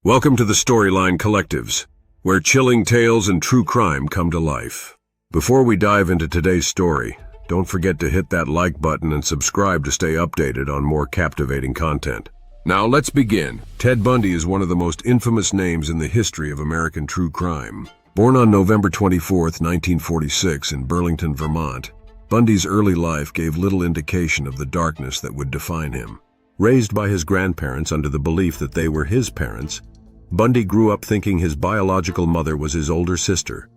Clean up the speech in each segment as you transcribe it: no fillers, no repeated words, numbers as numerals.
Welcome to the Storyline Collectives, where chilling tales and true crime come to life. Before we dive into today's story, don't forget to hit that like button and subscribe to stay updated on more captivating content. Now let's begin. Ted Bundy is one of the most infamous names in the history of American true crime. Born on November 24, 1946 in Burlington, Vermont, Bundy's early life gave little indication of the darkness that would define him. Raised by his grandparents under the belief that they were his parents, Bundy grew up thinking his biological mother was his older sister,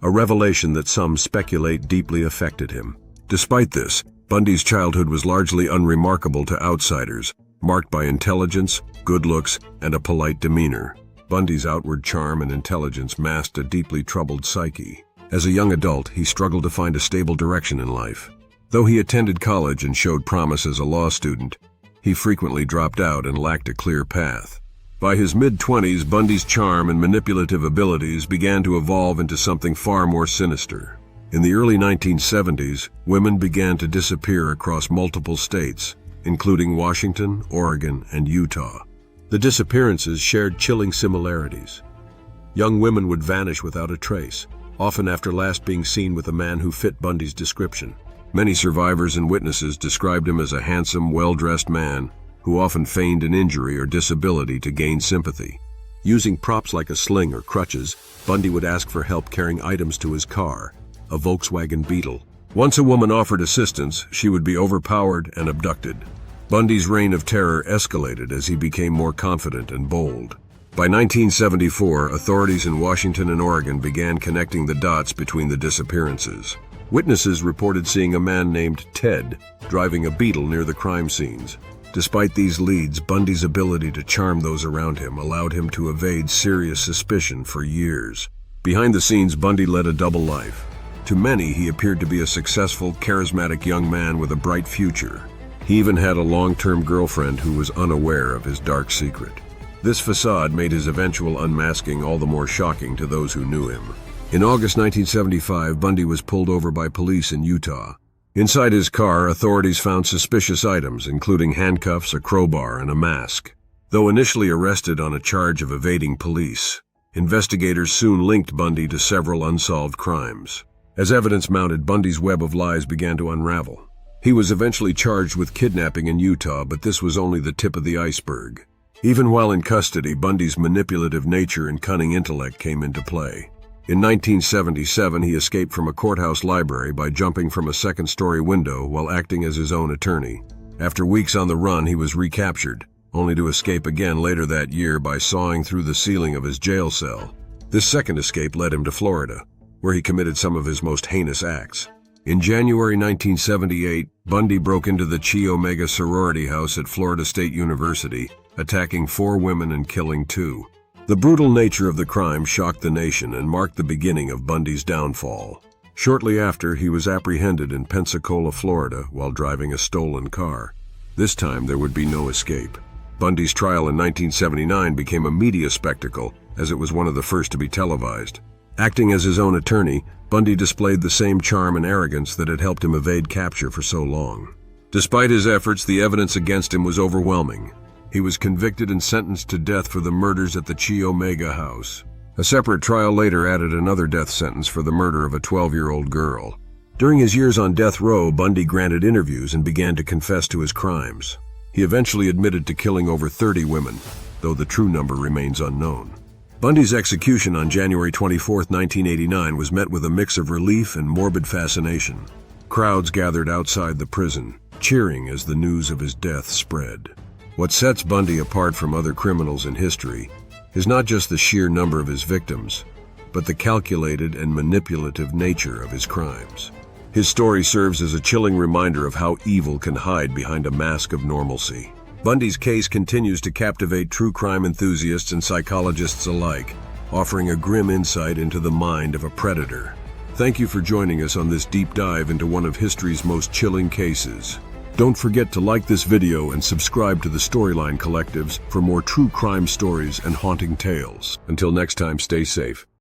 a revelation that some speculate deeply affected him. Despite this, Bundy's childhood was largely unremarkable to outsiders, marked by intelligence, good looks, and a polite demeanor. Bundy's outward charm and intelligence masked a deeply troubled psyche. As a young adult, he struggled to find a stable direction in life. Though he attended college and showed promise as a law student, he frequently dropped out and lacked a clear path. By his mid-20s, Bundy's charm and manipulative abilities began to evolve into something far more sinister. In the early 1970s, women began to disappear across multiple states, including Washington, Oregon, and Utah. The disappearances shared chilling similarities. Young women would vanish without a trace, often after last being seen with a man who fit Bundy's description. Many survivors and witnesses described him as a handsome, well-dressed man who often feigned an injury or disability to gain sympathy. Using props like a sling or crutches, Bundy would ask for help carrying items to his car, a Volkswagen Beetle. Once a woman offered assistance, she would be overpowered and abducted. Bundy's reign of terror escalated as he became more confident and bold. By 1974, authorities in Washington and Oregon began connecting the dots between the disappearances. Witnesses reported seeing a man named Ted driving a Beetle near the crime scenes. Despite these leads, Bundy's ability to charm those around him allowed him to evade serious suspicion for years. Behind the scenes, Bundy led a double life. To many, he appeared to be a successful, charismatic young man with a bright future. He even had a long-term girlfriend who was unaware of his dark secret. This facade made his eventual unmasking all the more shocking to those who knew him. In August 1975, Bundy was pulled over by police in Utah. Inside his car, authorities found suspicious items, including handcuffs, a crowbar, and a mask. Though initially arrested on a charge of evading police, investigators soon linked Bundy to several unsolved crimes. As evidence mounted, Bundy's web of lies began to unravel. He was eventually charged with kidnapping in Utah, but this was only the tip of the iceberg. Even while in custody, Bundy's manipulative nature and cunning intellect came into play. In 1977, he escaped from a courthouse library by jumping from a second-story window while acting as his own attorney. After weeks on the run, he was recaptured, only to escape again later that year by sawing through the ceiling of his jail cell. This second escape led him to Florida, where he committed some of his most heinous acts. In January 1978, Bundy broke into the Chi Omega sorority house at Florida State University, attacking 4 women and killing 2. The brutal nature of the crime shocked the nation and marked the beginning of Bundy's downfall. Shortly after, he was apprehended in Pensacola, Florida, while driving a stolen car. This time, there would be no escape. Bundy's trial in 1979 became a media spectacle, as it was one of the first to be televised. Acting as his own attorney, Bundy displayed the same charm and arrogance that had helped him evade capture for so long. Despite his efforts, the evidence against him was overwhelming. He was convicted and sentenced to death for the murders at the Chi Omega house. A separate trial later added another death sentence for the murder of a 12-year-old girl. During his years on death row, Bundy granted interviews and began to confess to his crimes. He eventually admitted to killing over 30 women, though the true number remains unknown. Bundy's execution on January 24, 1989 was met with a mix of relief and morbid fascination. Crowds gathered outside the prison, cheering as the news of his death spread. What sets Bundy apart from other criminals in history is not just the sheer number of his victims, but the calculated and manipulative nature of his crimes. His story serves as a chilling reminder of how evil can hide behind a mask of normalcy. Bundy's case continues to captivate true crime enthusiasts and psychologists alike, offering a grim insight into the mind of a predator. Thank you for joining us on this deep dive into one of history's most chilling cases. Don't forget to like this video and subscribe to the Storyline Collectives for more true crime stories and haunting tales. Until next time, stay safe.